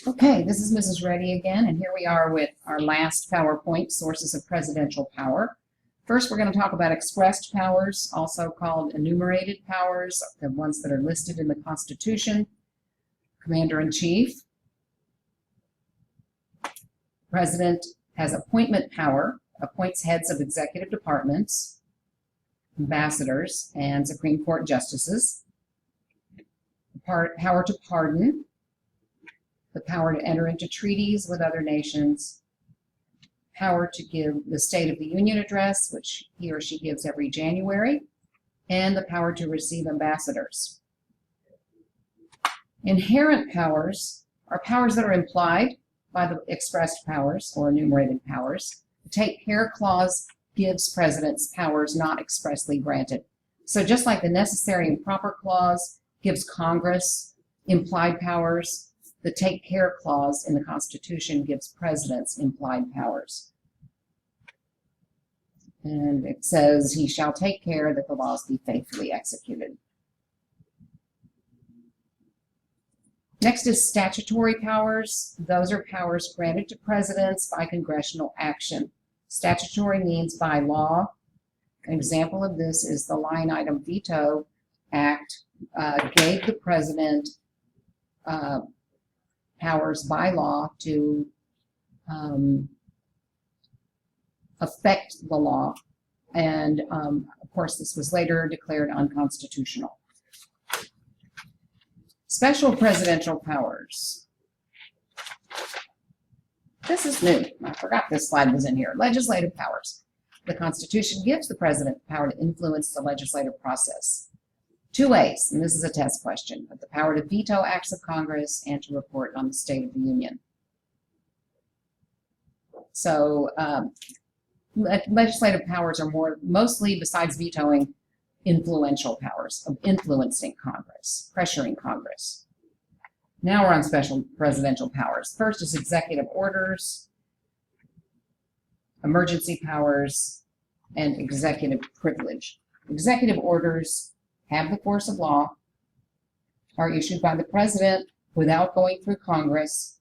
Okay, this is Mrs. Reddy again, and here we are with our last PowerPoint, Sources of Presidential Power. First, we're going to talk about expressed powers, also called enumerated powers, the ones that are listed in the Constitution. Commander-in-Chief. President has appointment power, appoints heads of executive departments, ambassadors, and Supreme Court justices. Power to pardon, the power to enter into treaties with other nations, power to give the State of the Union address, which he or she gives every January, and the power to receive ambassadors. Inherent powers are powers that are implied by the expressed powers or enumerated powers. The Take Care Clause gives presidents powers not expressly granted. So just like the Necessary and Proper Clause gives Congress implied powers, the Take Care Clause in the Constitution gives presidents implied powers. And it says, he shall take care that the laws be faithfully executed. Next is statutory powers. Those are powers granted to presidents by congressional action. Statutory means by law. An example of this is the Line Item Veto Act gave the president powers by law to affect the law. And of course, this was later declared unconstitutional. Special presidential powers. This is new. I forgot this slide was in here. Legislative powers. The Constitution gives the president the power to influence the legislative process. Two ways, and this is a test question, but the power to veto acts of Congress and to report on the State of the Union. So legislative powers are mostly, besides vetoing, influential powers of influencing Congress, pressuring Congress. Now we're on special presidential powers. First is executive orders, emergency powers, and executive privilege. Executive orders have the force of law, are issued by the president without going through Congress,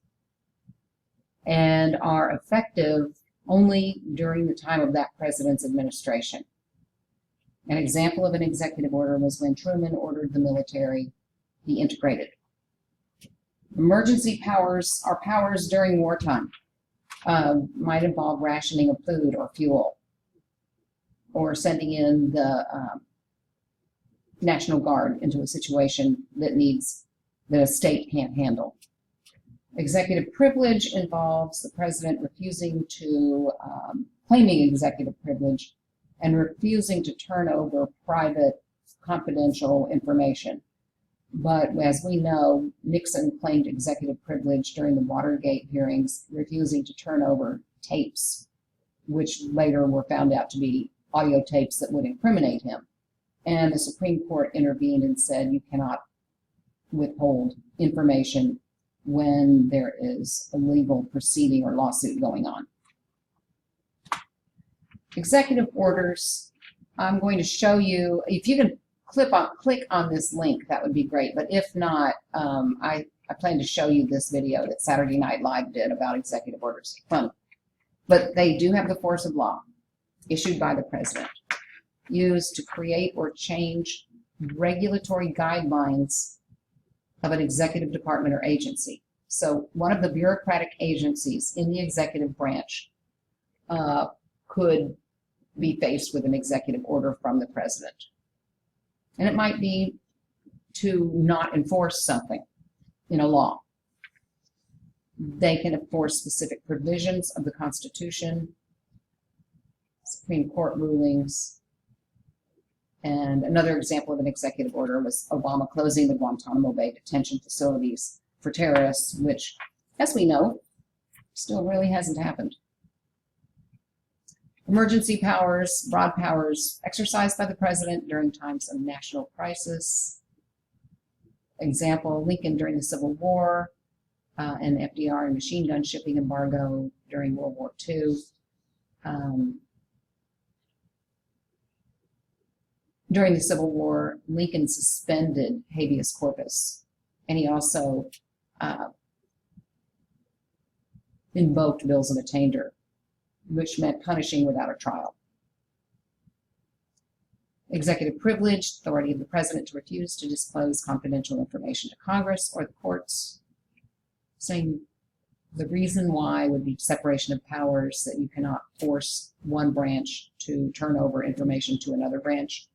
and are effective only during the time of that president's administration. An example of an executive order was when Truman ordered the military be integrated. Emergency powers are powers during wartime. Might involve rationing of food or fuel, or sending in the National Guard into a situation that a state can't handle. Executive privilege involves the president refusing to, claiming executive privilege and refusing to turn over private, confidential information. But as we know, Nixon claimed executive privilege during the Watergate hearings, refusing to turn over tapes, which later were found out to be audio tapes that would incriminate him. And the Supreme Court intervened and said you cannot withhold information when there is a legal proceeding or lawsuit going on. Executive orders, I'm going to show you, if you can click on this link, that would be great. But if not, I plan to show you this video that Saturday Night Live did about executive orders. Fun. But they do have the force of law, issued by the president, used to create or change regulatory guidelines of an executive department or agency. So one of the bureaucratic agencies in the executive branch could be faced with an executive order from the president. And it might be to not enforce something in a law. They can enforce specific provisions of the Constitution, Supreme Court rulings. And another example of an executive order was Obama closing the Guantanamo Bay detention facilities for terrorists, which, as we know, still really hasn't happened. Emergency powers, broad powers exercised by the president during times of national crisis. Example, Lincoln during the Civil War, and FDR and machine gun shipping embargo during World War II. During the Civil War, Lincoln suspended habeas corpus, and he also invoked bills of attainder, which meant punishing without a trial. Executive privilege, authority of the president to refuse to disclose confidential information to Congress or the courts. Saying the reason why would be separation of powers, that you cannot force one branch to turn over information to another branch.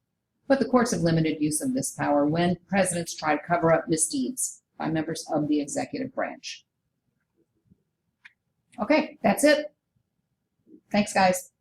But the courts have limited use of this power when presidents try to cover up misdeeds by members of the executive branch. Okay, that's it. Thanks, guys.